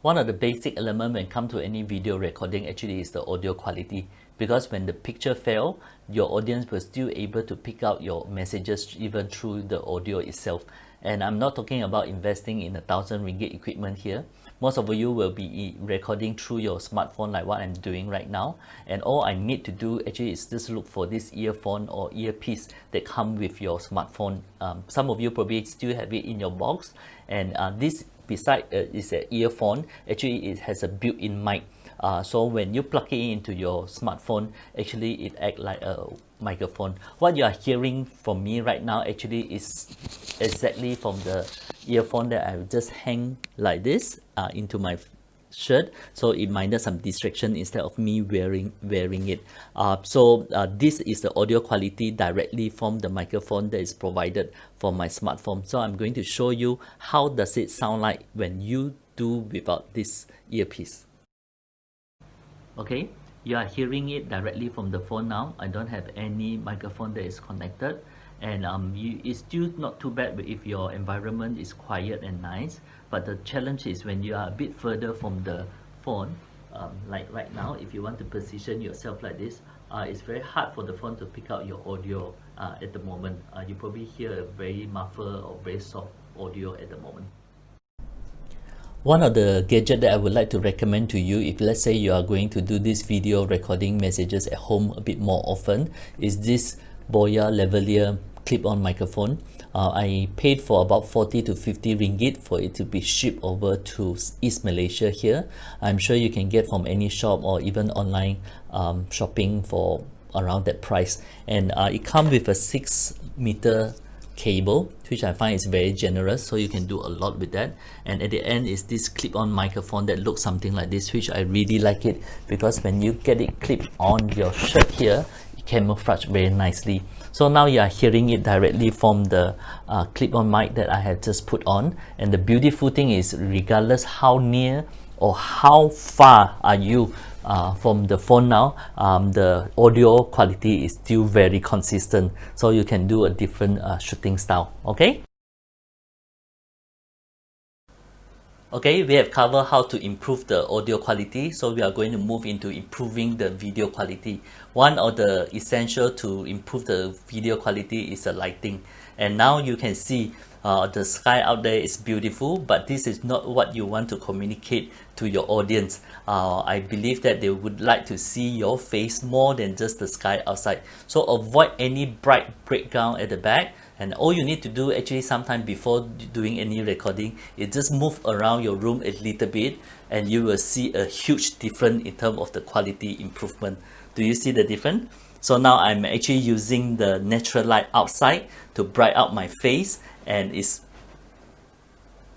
One of the basic elements when it comes to any video recording actually is the audio quality, because when the picture fail, your audience will still able to pick out your messages even through the audio itself. And I'm not talking about investing in ringgit equipment here. Most of you will be recording through your smartphone like what I'm doing right now, and all I need to do actually is just look for this earphone or earpiece that come with your smartphone. Some of you probably still have it in your box, and this beside is an earphone. Actually it has a built-in mic, so when you plug it into your smartphone, actually it acts like a microphone. What you are hearing from me right now actually is exactly from the earphone that I just hang like this into my shirt, so it minus some distraction instead of me wearing it. This is the audio quality directly from the microphone that is provided for my smartphone. So I'm going to show you how does it sound like when you do without this earpiece. Okay, you are hearing it directly from the phone now. I don't have any microphone that is connected, and it's still not too bad if your environment is quiet and nice. But the challenge is when you are a bit further from the phone, like right now, if you want to position yourself like this, it's very hard for the phone to pick out your audio at the moment. You probably hear a very muffled or very soft audio at the moment. One of the gadgets that I would like to recommend to you, if let's say you are going to do this video recording messages at home a bit more often, is this Boya lavalier clip-on microphone. I paid for about 40 to 50 ringgit for it to be shipped over to East Malaysia here. I'm sure you can get from any shop or even online shopping for around that price. And it comes with a 6-meter cable, which I find is very generous, so you can do a lot with that. And at the end is this clip-on microphone that looks something like this, which I really like it, because when you get it clipped on your shirt here, it camouflage very nicely. So now you are hearing it directly from the clip-on mic that I have just put on. And the beautiful thing is, regardless how near or how far are you from the phone now, the audio quality is still very consistent, so you can do a different shooting style. Okay, we have covered how to improve the audio quality, so we are going to move into improving the video quality. One of the essential to improve the video quality is the lighting. And now you can see the sky out there is beautiful, but this is not what you want to communicate to your audience. I believe that they would like to see your face more than just the sky outside. So avoid any bright background at the back. And all you need to do actually sometime before doing any recording is just move around your room a little bit, and you will see a huge difference in terms of the quality improvement. Do you see the difference? So now I'm actually using the natural light outside to bright out my face, and it's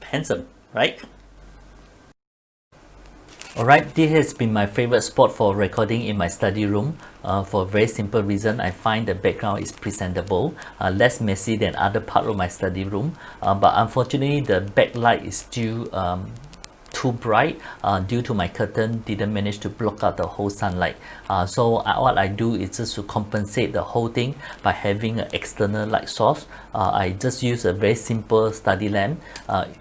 handsome, right? Alright, this has been my favorite spot for recording in my study room. For a very simple reason, I find the background is presentable, less messy than other part of my study room. But unfortunately, the backlight is still too bright due to my curtain didn't manage to block out the whole sunlight. So what I do is just to compensate the whole thing by having an external light source. I just use a very simple study lamp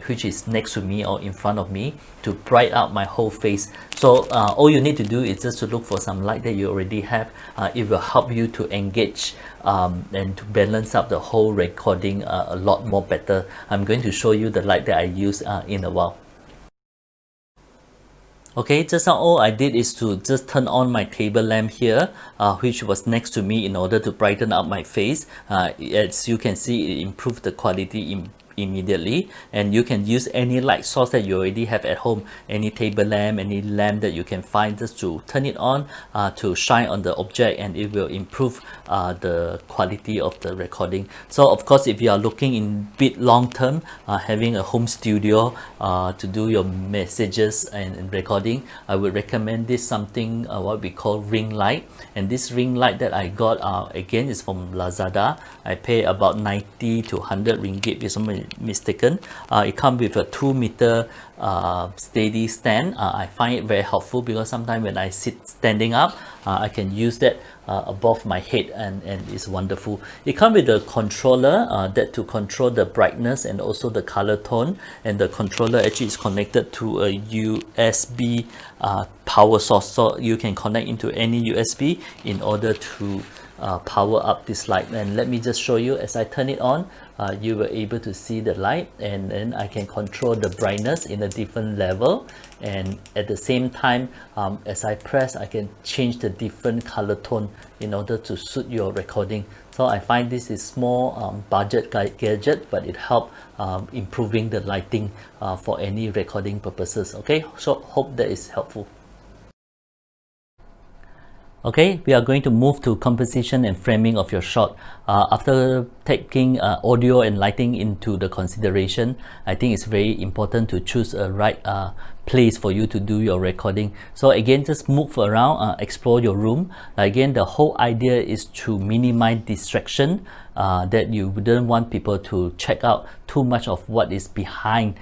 which is next to me or in front of me to bright out my whole face. So all you need to do is just to look for some light that you already have. It will help you to engage and to balance up the whole recording a lot more better. I'm going to show you the light that I use in a while. Okay, just now all I did is to just turn on my table lamp here, which was next to me in order to brighten up my face. As you can see, it improved the quality immediately. And you can use any light source that you already have at home, any table lamp, any lamp that you can find, just to turn it on to shine on the object, and it will improve the quality of the recording. So of course, if you are looking in bit long term, having a home studio to do your messages and recording, I would recommend this something what we call ring light. And this ring light that I got again is from Lazada. I pay about 90 to 100 ringgit mistaken. It comes with a 2-meter steady stand. I find it very helpful because sometimes when I sit standing up, I can use that above my head, and it's wonderful. It comes with a controller that to control the brightness and also the color tone, and the controller actually is connected to a USB power source, so you can connect into any USB in order to power up this light. And let me just show you. As I turn it on, you were able to see the light, and then I can control the brightness in a different level, and at the same time, as I press, I can change the different color tone in order to suit your recording. So I find this is small budget gadget, but it helps improving the lighting for any recording purposes. Okay, so hope that is helpful. Okay, we are going to move to composition and framing of your shot. After taking audio and lighting into the consideration, I think it's very important to choose a right place for you to do your recording. So again, just move around, explore your room. Again, the whole idea is to minimize distraction, that you wouldn't want people to check out too much of what is behind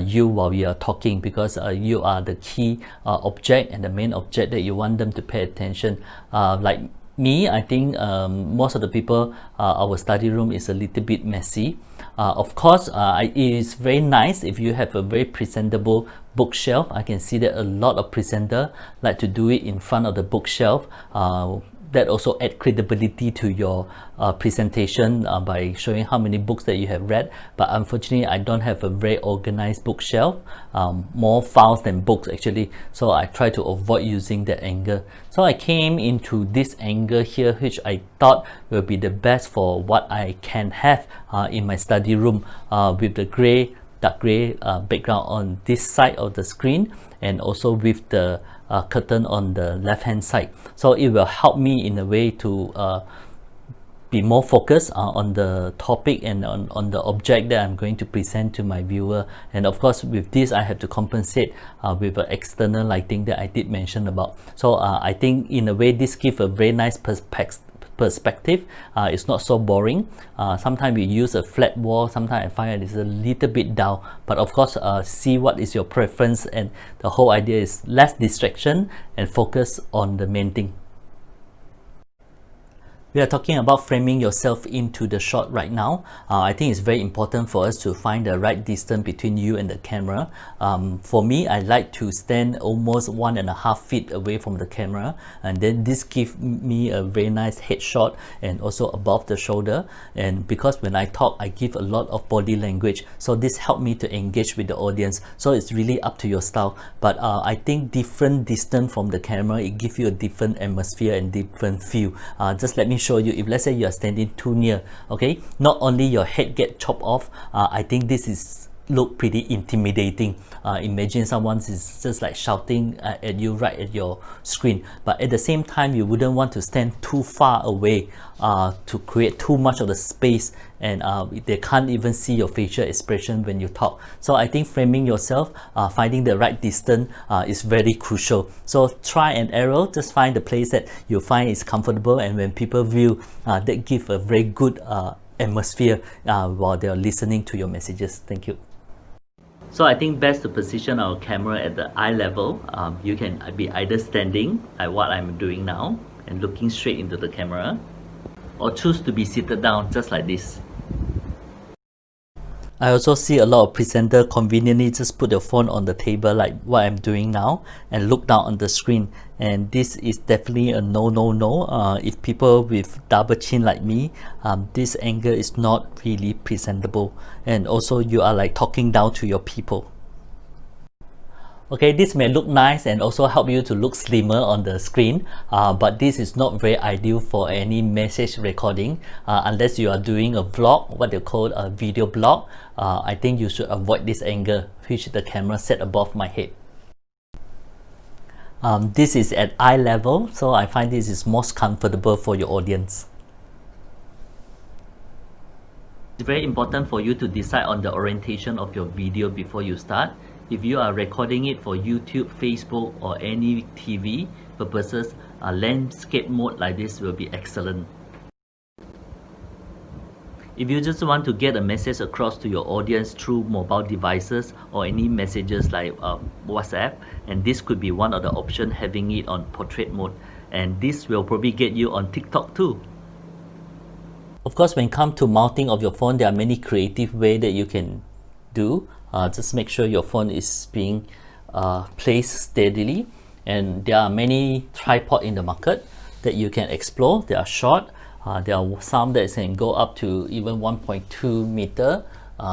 you while we are talking, because you are the key object and the main object that you want them to pay attention. Like me, I think most of the people, our study room is a little bit messy. Of course, it is very nice if you have a very presentable bookshelf. I can see that a lot of presenter like to do it in front of the bookshelf. That also add credibility to your presentation by showing how many books that you have read. But unfortunately, I don't have a very organized bookshelf, more files than books actually, so I try to avoid using that angle. So I came into this angle here, which I thought will be the best for what I can have in my study room, with the dark gray background on this side of the screen, and also with the curtain on the left hand side. So it will help me in a way to be more focused on the topic and on the object that I'm going to present to my viewer. And of course, with this, I have to compensate with the external lighting that I did mention about. So I think in a way, this gives a very nice perspective. It's not so boring. Sometimes we use a flat wall, sometimes I find it's a little bit dull, but of course, see what is your preference, and the whole idea is less distraction and focus on the main thing. We are talking about framing yourself into the shot right now. I think it's very important for us to find the right distance between you and the camera. For me, I like to stand almost 1.5 feet away from the camera, and then this gives me a very nice headshot and also above the shoulder. And because when I talk, I give a lot of body language, so this helps me to engage with the audience. So it's really up to your style, but I think different distance from the camera, it gives you a different atmosphere and different feel. Just let me show you. If let's say you are standing too near, okay, not only your head get chopped off, I think this is look pretty intimidating. Imagine someone is just like shouting at you right at your screen, but at the same time you wouldn't want to stand too far away to create too much of the space, and they can't even see your facial expression when you talk. So I think framing yourself, finding the right distance is very crucial. So try and error, just find the place that you find is comfortable, and when people view, that give a very good atmosphere while they are listening to your messages. Thank you. So I think best to position our camera at the eye level. You can be either standing like what I'm doing now and looking straight into the camera, or choose to be seated down just like this. I also see a lot of presenters conveniently just put their phone on the table like what I'm doing now and look down on the screen, and this is definitely a no. If people with double chin like me, this angle is not really presentable, and also you are like talking down to your people. Okay, this may look nice and also help you to look slimmer on the screen, but this is not very ideal for any message recording unless you are doing a vlog, what they call a video blog. I think you should avoid this angle, which the camera set above my head. This is at eye level, so I find this is most comfortable for your audience. It's very important for you to decide on the orientation of your video before you start. If you are recording it for YouTube, Facebook, or any TV purposes, a landscape mode like this will be excellent. If you just want to get a message across to your audience through mobile devices or any messages like WhatsApp, and this could be one of the options, having it on portrait mode, and this will probably get you on TikTok too. Of course, when it comes to mounting of your phone, there are many creative ways that you can do. Just make sure your phone is being placed steadily, and there are many tripods in the market that you can explore. They are short. There are some that can go up to even 1.2 meter.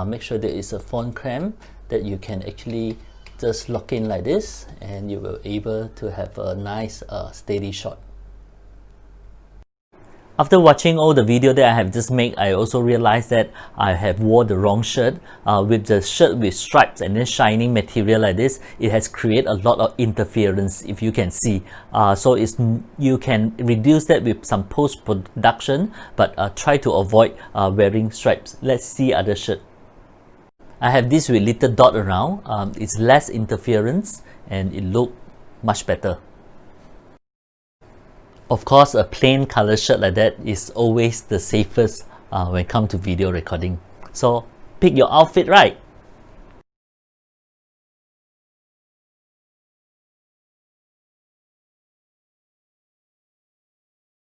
Make sure there is a phone clamp that you can actually just lock in like this, and you will be able to have a nice steady shot. After watching all the video that I have just made, I also realized that I have wore the wrong shirt. With the shirt with stripes and then shining material like this, it has created a lot of interference, if you can see. So you can reduce that with some post-production, but try to avoid wearing stripes. Let's see other shirt. I have this with little dot around. It's less interference and it looks much better. Of course, a plain color shirt like that is always the safest when it comes to video recording. So pick your outfit right.